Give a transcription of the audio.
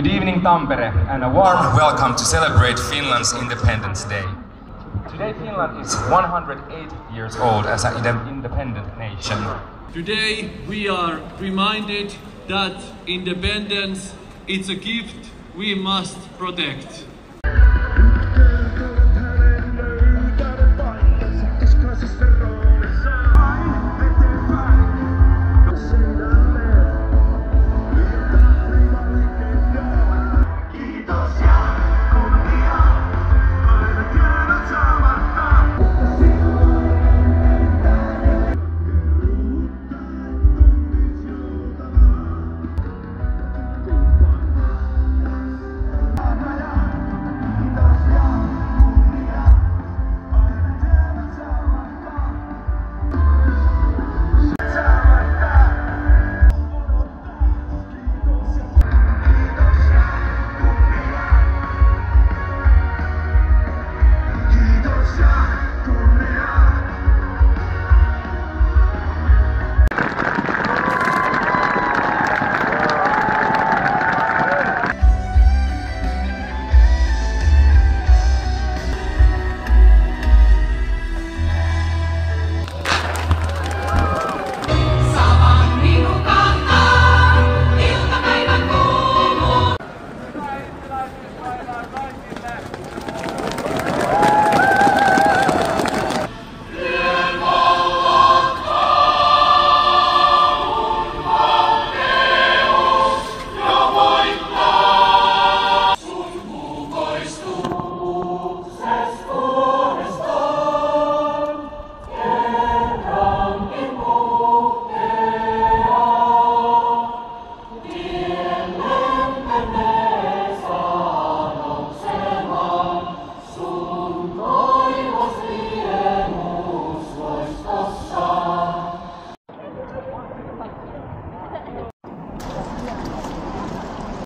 Good evening, Tampere, and a warm welcome to celebrate Finland's Independence Day. Today Finland is 108 years old as an independent nation. Today we are reminded that independence is a gift we must protect.